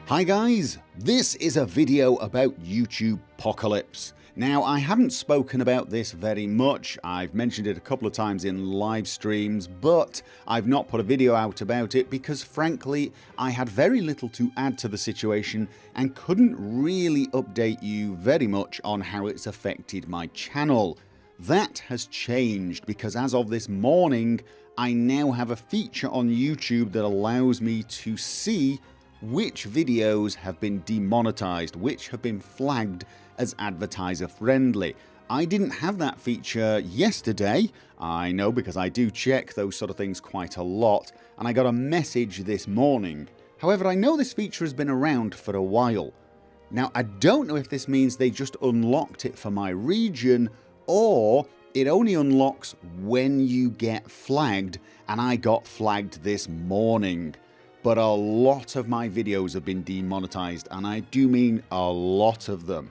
Hi guys, this is a video about YouTubepocalypse. Now I haven't spoken about this very much, I've mentioned it a couple of times in live streams, but I've not put a video out about it because frankly I had very little to add to the situation and couldn't really update you very much on how it's affected my channel. That has changed because as of this morning I now have a feature on YouTube that allows me to see which videos have been demonetized, which have been flagged as advertiser friendly. I didn't have that feature yesterday, I know because I do check those sort of things quite a lot, and I got a message this morning. However, I know this feature has been around for a while. Now I don't know if this means they just unlocked it for my region or it only unlocks when you get flagged, and I got flagged this morning. But a lot of my videos have been demonetized, and I do mean a lot of them.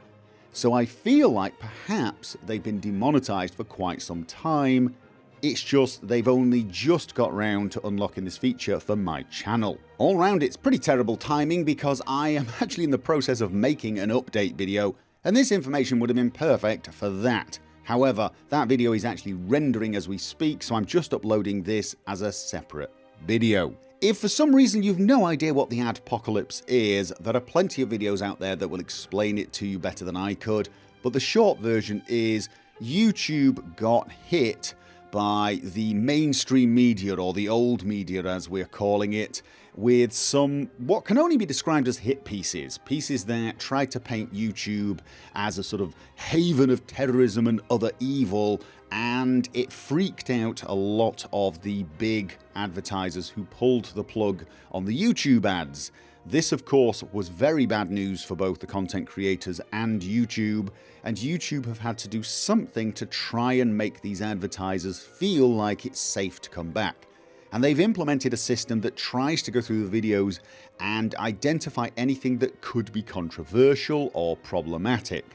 So I feel like perhaps they've been demonetized for quite some time. It's just they've only just got round to unlocking this feature for my channel. All round it's pretty terrible timing because I am actually in the process of making an update video, and this information would have been perfect for that. However, that video is actually rendering as we speak, so I'm just uploading this as a separate video. If for some reason you've no idea what the ADPOCALYPSE is, there are plenty of videos out there that will explain it to you better than I could, but the short version is YouTube got hit by the mainstream media, or the old media as we're calling it, with some what can only be described as hit pieces. Pieces that try to paint YouTube as a sort of haven of terrorism and other evil, and it freaked out a lot of the big advertisers who pulled the plug on the YouTube ads. This of course was very bad news for both the content creators and YouTube have had to do something to try and make these advertisers feel like it's safe to come back. And they've implemented a system that tries to go through the videos and identify anything that could be controversial or problematic.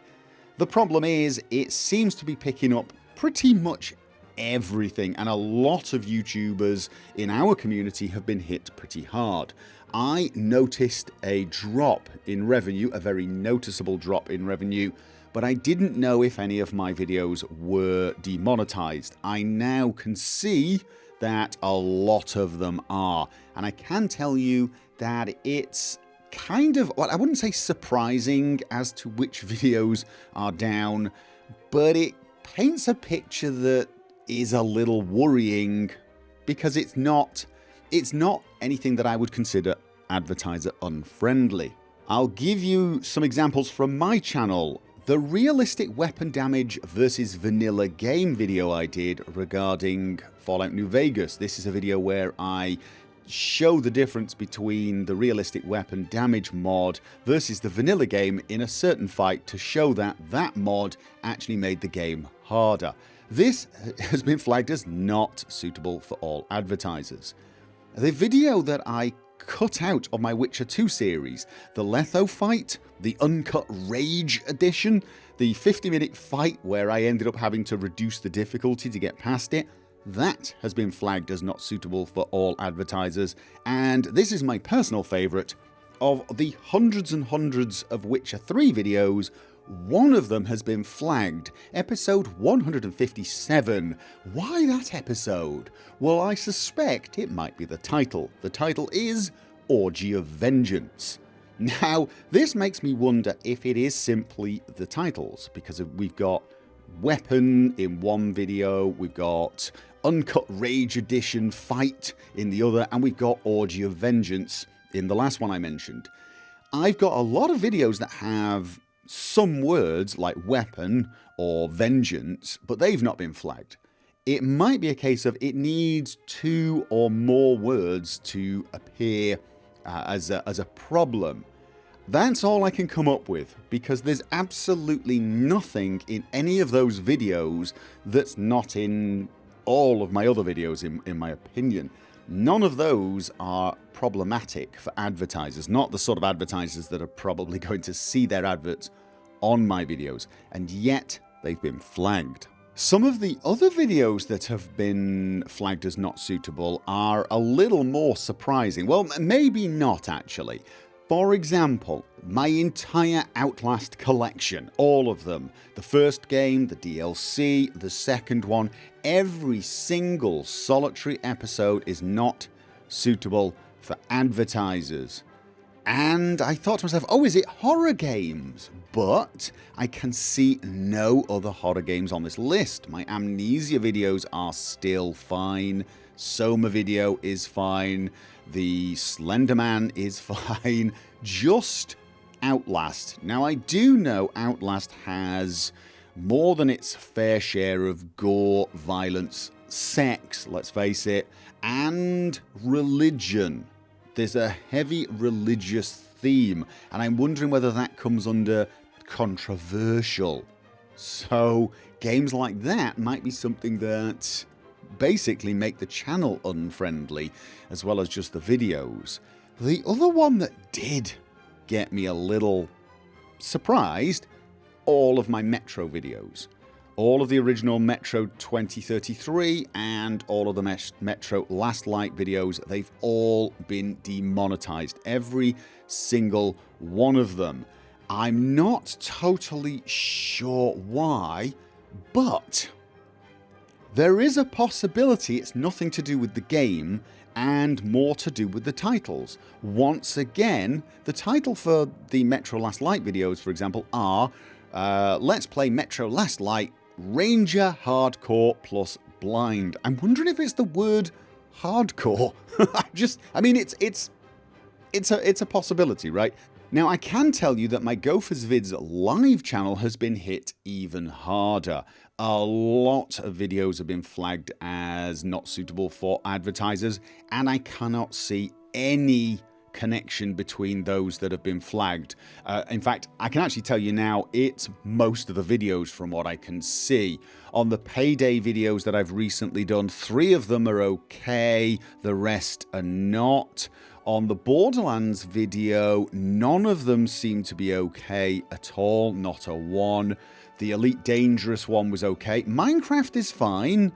The problem is it seems to be picking up pretty much everything, and a lot of YouTubers in our community have been hit pretty hard. I noticed a drop in revenue, a very noticeable drop in revenue, but I didn't know if any of my videos were demonetized. I now can see that a lot of them are, and I can tell you that it's kind of, well, I wouldn't say surprising as to which videos are down, but it paints a picture that is a little worrying because it's not anything that I would consider advertiser unfriendly. I'll give you some examples from my channel. The realistic weapon damage versus vanilla game video I did regarding Fallout New Vegas. This is a video where I show the difference between the realistic weapon damage mod versus the vanilla game in a certain fight to show that that mod actually made the game harder. This has been flagged as not suitable for all advertisers. The video that I cut out of my Witcher 2 series, the Letho fight, the Uncut Rage edition, the 50-minute fight where I ended up having to reduce the difficulty to get past it, that has been flagged as not suitable for all advertisers, and this is my personal favourite. Of the hundreds and hundreds of Witcher 3 videos, one of them has been flagged, episode 157. Why that episode? Well, I suspect it might be the title. The title is Orgy of Vengeance. Now, this makes me wonder if it is simply the titles, because we've got Weapon in one video, we've got Uncut Rage Edition Fight in the other, and we've got Orgy of Vengeance in the last one I mentioned. I've got a lot of videos that have some words like weapon or vengeance, but they've not been flagged. It might be a case of it needs 2 or more words to appear as a problem. That's all I can come up with, because there's absolutely nothing in any of those videos that's not in all of my other videos, in my opinion. None of those are problematic for advertisers, not the sort of advertisers that are probably going to see their adverts on my videos, and yet they've been flagged. Some of the other videos that have been flagged as not suitable are a little more surprising. Well, maybe not actually. For example, my entire Outlast collection, all of them, the first game, the DLC, the second one, every single solitary episode is not suitable for advertisers. And I thought to myself, oh, is it horror games? But I can see no other horror games on this list. My Amnesia videos are still fine. Soma video is fine. The Slenderman is fine. Just Outlast. Now, I do know Outlast has more than its fair share of gore, violence, sex, let's face it, and religion. There's a heavy religious theme, and I'm wondering whether that comes under controversial. So games like that might be something that basically make the channel unfriendly, as well as just the videos. The other one that did get me a little surprised, all of my Metro videos. All of the original Metro 2033 and all of the Metro Last Light videos, they've all been demonetized. Every single one of them. I'm not totally sure why, but there is a possibility it's nothing to do with the game and more to do with the titles. Once again, the title for the Metro Last Light videos, for example, are Let's Play Metro Last Light Ranger Hardcore plus Blind. I'm wondering if it's the word hardcore. It's a possibility, right? Now, I can tell you that my Gopher's Vids live channel has been hit even harder. A lot of videos have been flagged as not suitable for advertisers, and I cannot see any connection between those that have been flagged. In fact, I can actually tell you now, it's most of the videos from what I can see. On the Payday videos that I've recently done, 3 of them are okay, the rest are not. On the Borderlands video, none of them seem to be okay at all, not a 1. The Elite Dangerous one was okay. Minecraft is fine.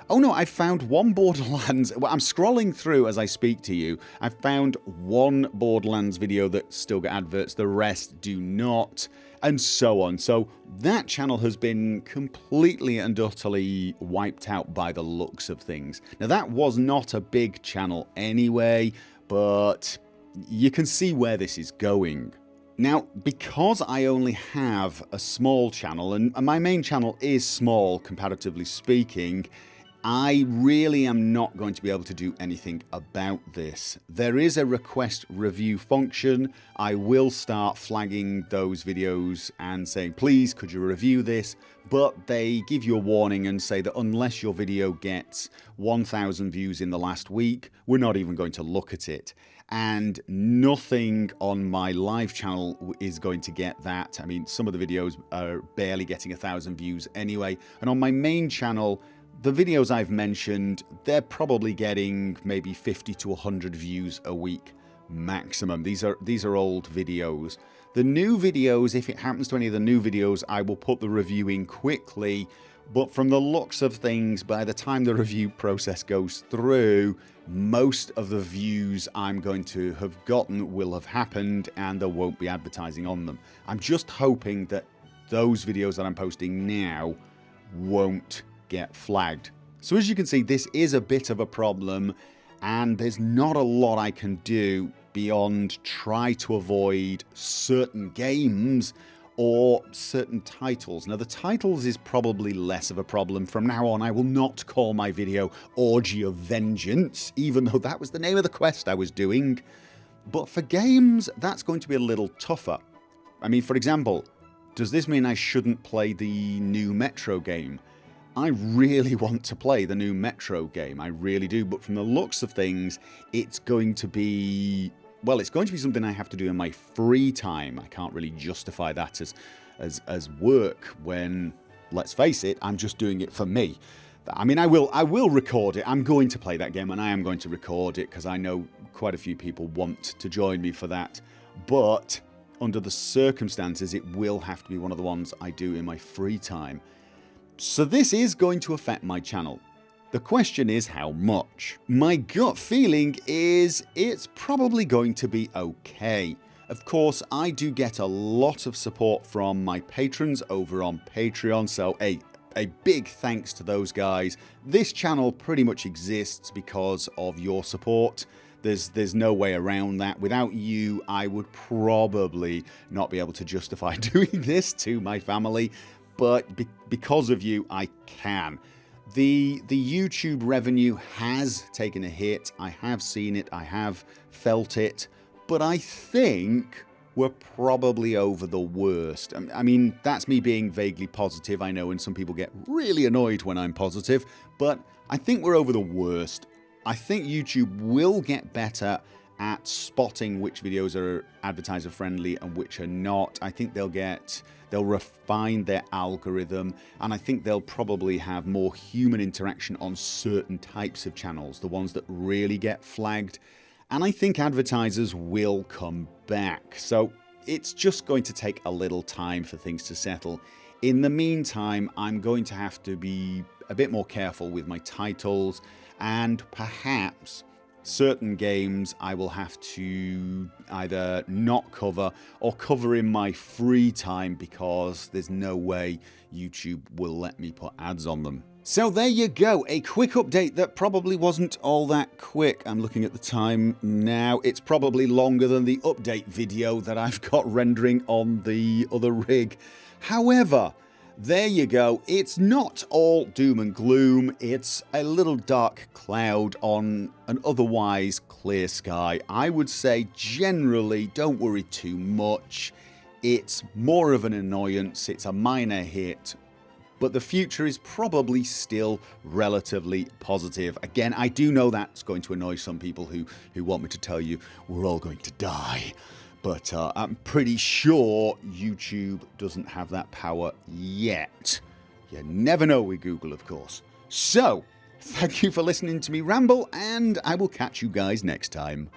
Oh no, I found one Borderlands. Well, I'm scrolling through as I speak to you. I found one Borderlands video that still got adverts, the rest do not, and so on. So that channel has been completely and utterly wiped out by the looks of things. Now, that was not a big channel anyway, but you can see where this is going. Now, because I only have a small channel, and my main channel is small comparatively speaking, I really am not going to be able to do anything about this. There is a request review function. I will start flagging those videos and saying, please, could you review this? But they give you a warning and say that unless your video gets 1,000 views in the last week, we're not even going to look at it. And nothing on my live channel is going to get that. I mean, some of the videos are barely getting 1,000 views anyway. And on my main channel, the videos I've mentioned, they're probably getting maybe 50 to 100 views a week maximum. These are old videos. The new videos, if it happens to any of the new videos, I will put the review in quickly. But from the looks of things, by the time the review process goes through, most of the views I'm going to have gotten will have happened and there won't be advertising on them. I'm just hoping that those videos that I'm posting now won't get flagged. So as you can see, this is a bit of a problem and there's not a lot I can do beyond try to avoid certain games or certain titles. Now, the titles is probably less of a problem. From now on, I will not call my video Orgy of Vengeance, even though that was the name of the quest I was doing. But for games, that's going to be a little tougher. I mean, for example, does this mean I shouldn't play the new Metro game? I really want to play the new Metro game, I really do, but from the looks of things, it's going to be, well, it's going to be something I have to do in my free time. I can't really justify that as work when, let's face it, I'm just doing it for me. I mean, I will record it. I'm going to play that game and I am going to record it because I know quite a few people want to join me for that, but under the circumstances, it will have to be one of the ones I do in my free time. So this is going to affect my channel. The question is how much. My gut feeling is it's probably going to be okay. Of course, I do get a lot of support from my patrons over on Patreon, so a big thanks to those guys. This channel pretty much exists because of your support. There's no way around that. Without you, I would probably not be able to justify doing this to my family, but because of you, I can. The YouTube revenue has taken a hit. I have seen it, I have felt it, but I think we're probably over the worst. I mean, that's me being vaguely positive, I know, and some people get really annoyed when I'm positive, but I think we're over the worst. I think YouTube will get better at spotting which videos are advertiser friendly and which are not. I think they'll refine their algorithm, and I think they'll probably have more human interaction on certain types of channels, the ones that really get flagged. And I think advertisers will come back. So it's just going to take a little time for things to settle. In the meantime, I'm going to have to be a bit more careful with my titles, and perhaps certain games I will have to either not cover or cover in my free time because there's no way YouTube will let me put ads on them. So there you go, a quick update that probably wasn't all that quick. I'm looking at the time now. It's probably longer than the update video that I've got rendering on the other rig. However, there you go. It's not all doom and gloom. It's a little dark cloud on an otherwise clear sky. I would say generally don't worry too much. It's more of an annoyance. It's a minor hit. But the future is probably still relatively positive. Again, I do know that's going to annoy some people who want me to tell you we're all going to die. But I'm pretty sure YouTube doesn't have that power yet. You never know with Google, of course. So, thank you for listening to me ramble, and I will catch you guys next time.